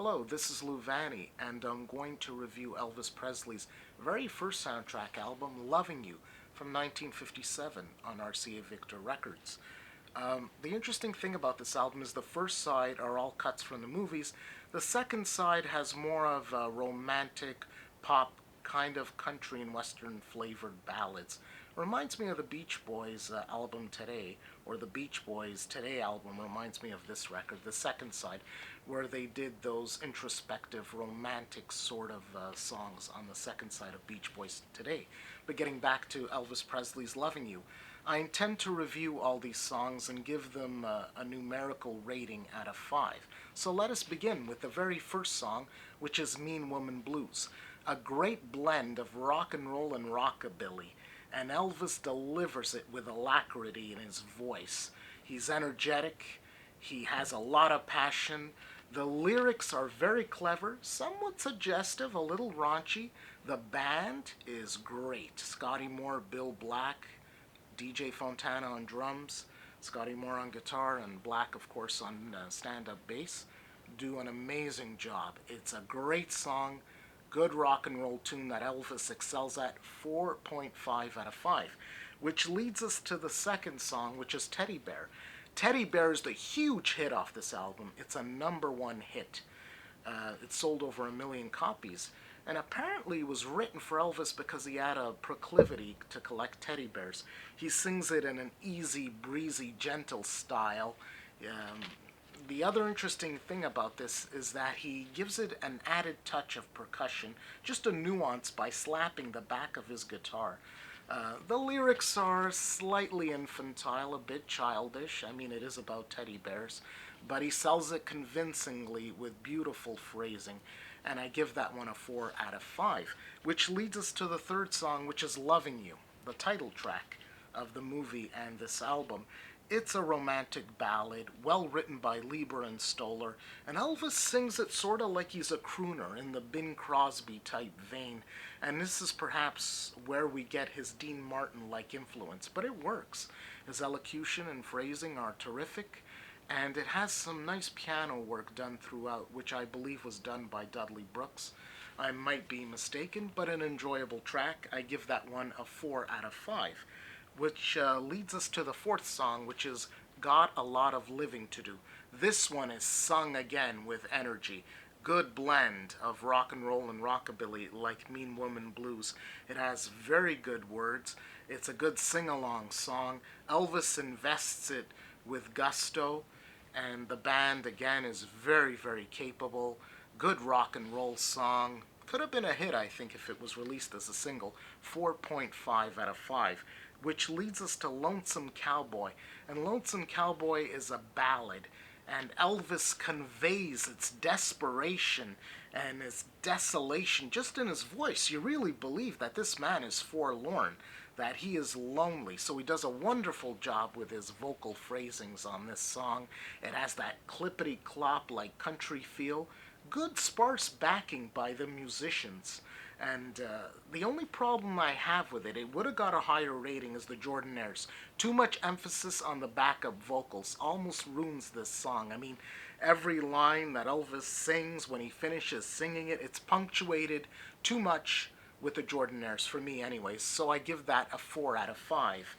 Hello, this is Vani, and I'm going to review Elvis Presley's very first soundtrack album, Loving You, from 1957 on RCA Victor Records. The interesting thing about this album is the first side are all cuts from the movies. The second side has more of a romantic, pop, kind of country and western flavored ballads. Reminds me of the Beach Boys album Today, or the Beach Boys Today album reminds me of this record, the second side, where they did those introspective, romantic sort of songs on the second side of Beach Boys Today. But getting back to Elvis Presley's Loving You, I intend to review all these songs and give them a numerical rating out of 5. So let us begin with the very first song, which is Mean Woman Blues, a great blend of rock and roll and rockabilly, and Elvis delivers it with alacrity in his voice. He's energetic, he has a lot of passion. The lyrics are very clever, somewhat suggestive, a little raunchy. The band is great. Scotty Moore, Bill Black, DJ Fontana on drums, Scotty Moore on guitar, and Black, of course, on stand-up bass, do an amazing job. It's a great song, good rock and roll tune that Elvis excels at, 4.5 out of 5. Which leads us to the second song, which is Teddy Bear. Teddy Bear is the huge hit off this album. It's a #1 hit. It sold over 1 million copies, and apparently it was written for Elvis because he had a proclivity to collect teddy bears. He sings it in an easy, breezy, gentle style. The other interesting thing about this is that he gives it an added touch of percussion, just a nuance by slapping the back of his guitar. The lyrics are slightly infantile, a bit childish. I mean, it is about teddy bears, but he sells it convincingly with beautiful phrasing, and I give that one a 4 out of 5, which leads us to the third song, which is Loving You, the title track of the movie and this album. It's a romantic ballad, well written by Lieber and Stoller, and Elvis sings it sort of like he's a crooner in the Bing Crosby type vein, and this is perhaps where we get his Dean Martin-like influence, but it works. His elocution and phrasing are terrific, and it has some nice piano work done throughout, which I believe was done by Dudley Brooks. I might be mistaken, but an enjoyable track. I give that one a 4 out of 5. Which leads us to the fourth song, which is Got a Lot of Living to Do. This one is sung again with energy. Good blend of rock and roll and rockabilly like Mean Woman Blues. It has very good words. It's a good sing-along song. Elvis invests it with gusto, and the band again is very, very capable. Good rock and roll song. Could have been a hit, I think, if it was released as a single. 4.5 out of 5. Which leads us to Lonesome Cowboy. And Lonesome Cowboy is a ballad, and Elvis conveys its desperation and its desolation just in his voice. You really believe that this man is forlorn, that he is lonely. So he does a wonderful job with his vocal phrasings on this song. It has that clippity-clop like country feel. Good sparse backing by the musicians. And the only problem I have with it, it would have got a higher rating as the Jordanaires. Too much emphasis on the backup vocals almost ruins this song. I mean, every line that Elvis sings, when he finishes singing it, it's punctuated too much with the Jordanaires, for me anyways. So I give that a 4 out of 5.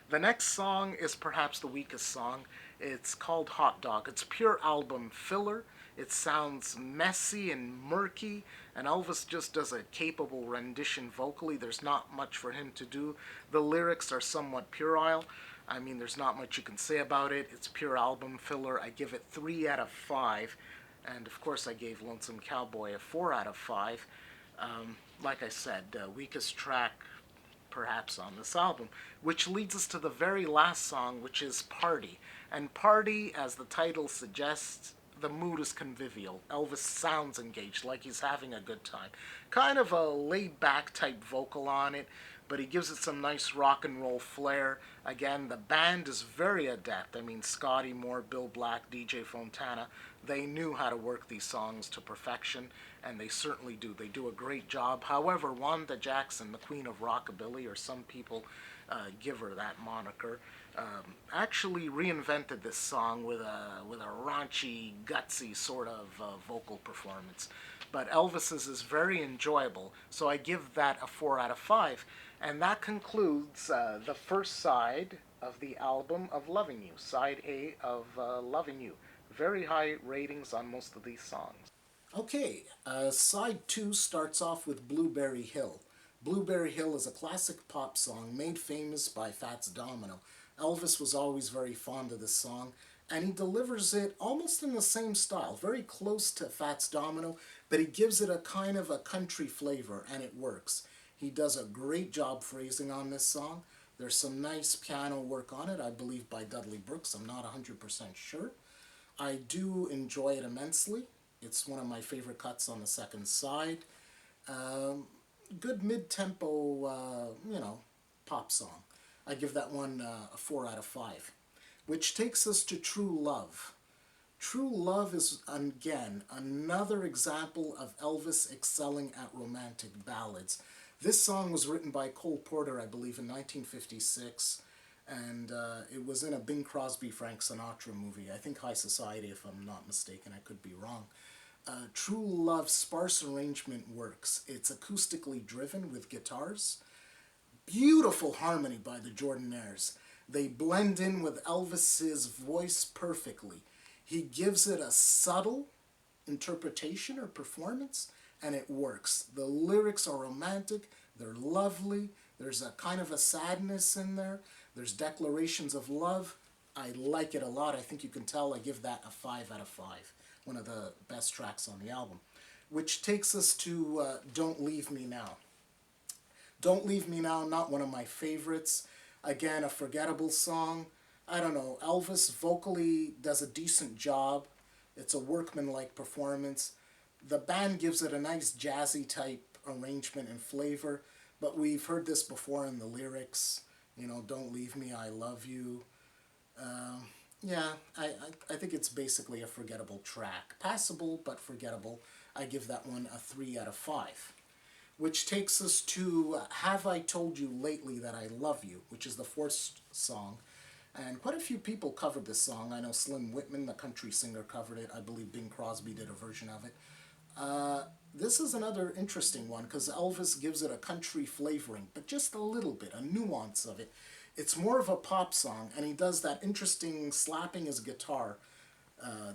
The next song is perhaps the weakest song. It's called Hot Dog. It's pure album filler. It sounds messy and murky, and Elvis just does a capable rendition vocally. There's not much for him to do. The lyrics are somewhat puerile. I mean, there's not much you can say about it. It's pure album filler. I give it 3 out of 5. And of course, I gave Lonesome Cowboy a 4 out of 5. Like I said, weakest track perhaps on this album, which leads us to the very last song, which is Party. And Party, as the title suggests, the mood is convivial. Elvis sounds engaged, like he's having a good time. Kind of a laid-back type vocal on it, but he gives it some nice rock and roll flair. Again, the band is very adept. I mean, Scotty Moore, Bill Black, DJ Fontana, they knew how to work these songs to perfection, and they certainly do. They do a great job. However, Wanda Jackson, the Queen of Rockabilly, or some people give her that moniker, actually reinvented this song with a raunchy, gutsy sort of vocal performance. But Elvis's is very enjoyable, so I give that a 4 out of 5. And that concludes the first side of the album of Loving You, side A of Loving You. Very high ratings on most of these songs. Okay, side two starts off with Blueberry Hill. Blueberry Hill is a classic pop song made famous by Fats Domino. Elvis was always very fond of this song, and he delivers it almost in the same style, very close to Fats Domino, but he gives it a kind of a country flavor, and it works. He does a great job phrasing on this song. There's some nice piano work on it, I believe by Dudley Brooks. I'm not 100% sure. I do enjoy it immensely. It's one of my favorite cuts on the second side. Um, Good mid-tempo, pop song. I give that one a 4 out of 5. Which takes us to True Love. True Love is, again, another example of Elvis excelling at romantic ballads. This song was written by Cole Porter, I believe, in 1956, and it was in a Bing Crosby, Frank Sinatra movie. I think High Society, if I'm not mistaken. I could be wrong. True Love's sparse arrangement works. It's acoustically driven with guitars. Beautiful harmony by the Jordanaires. They blend in with Elvis's voice perfectly. He gives it a subtle interpretation or performance, and it works. The lyrics are romantic, they're lovely, there's a kind of a sadness in there, there's declarations of love. I like it a lot. I think you can tell I give that a 5 out of 5. One of the best tracks on the album. Which takes us to Don't Leave Me Now. Don't Leave Me Now, not one of my favorites. Again, a forgettable song. I don't know, Elvis vocally does a decent job. It's a workmanlike performance. The band gives it a nice jazzy type arrangement and flavor, but we've heard this before in the lyrics. Don't leave me, I love you. Yeah, I think it's basically a forgettable track. Passable, but forgettable. I give that one a 3 out of 5. Which takes us to Have I Told You Lately That I Love You, which is the fourth song. And quite a few people covered this song. I know Slim Whitman, the country singer, covered it. I believe Bing Crosby did a version of it. This is another interesting one because Elvis gives it a country flavoring, but just a little bit, a nuance of it. It's more of a pop song, and he does that interesting slapping his guitar,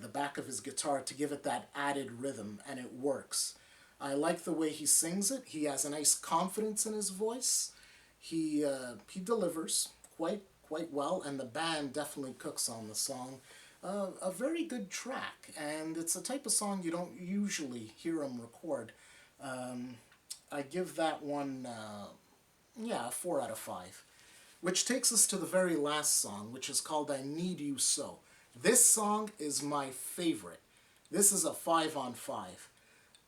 the back of his guitar, to give it that added rhythm, and it works. I like the way he sings it. He has a nice confidence in his voice. He delivers quite well, and the band definitely cooks on the song. A very good track, and it's a type of song you don't usually hear him record. I give that one, a 4 out of 5. Which takes us to the very last song, which is called I Need You So. This song is my favorite. This is a 5 on 5.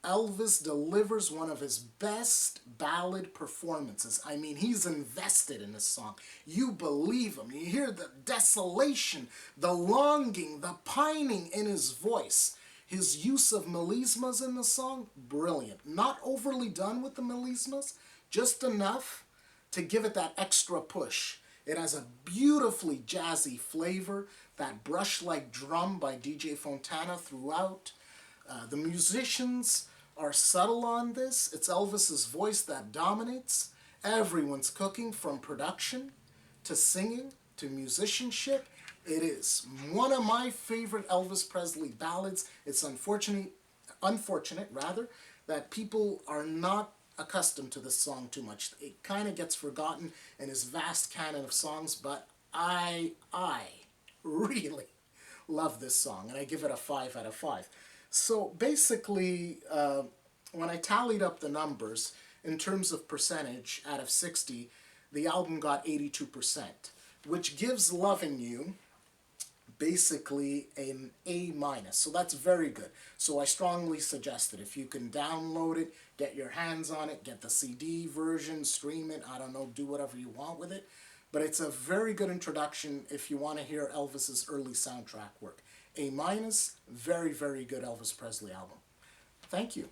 Elvis delivers one of his best ballad performances. I mean, he's invested in this song. You believe him. You hear the desolation, the longing, the pining in his voice. His use of melismas in the song, brilliant. Not overly done with the melismas, just enough to give it that extra push. It has a beautifully jazzy flavor, that brush-like drum by DJ Fontana throughout. The musicians are subtle on this. It's Elvis's voice that dominates. Everyone's cooking, from production to singing to musicianship. It is one of my favorite Elvis Presley ballads. It's unfortunate that people are not accustomed to this song too much. It kind of gets forgotten in his vast canon of songs, but I really love this song, and I give it a 5 out of 5. So basically, when I tallied up the numbers, in terms of percentage, out of 60, the album got 82%, which gives Loving You basically an A minus. So that's very good. So I strongly suggest it. If you can download it, get your hands on it, get the CD version, stream it, I don't know, do whatever you want with it. But it's a very good introduction if you want to hear Elvis's early soundtrack work. A minus, very, very good Elvis Presley album. Thank you.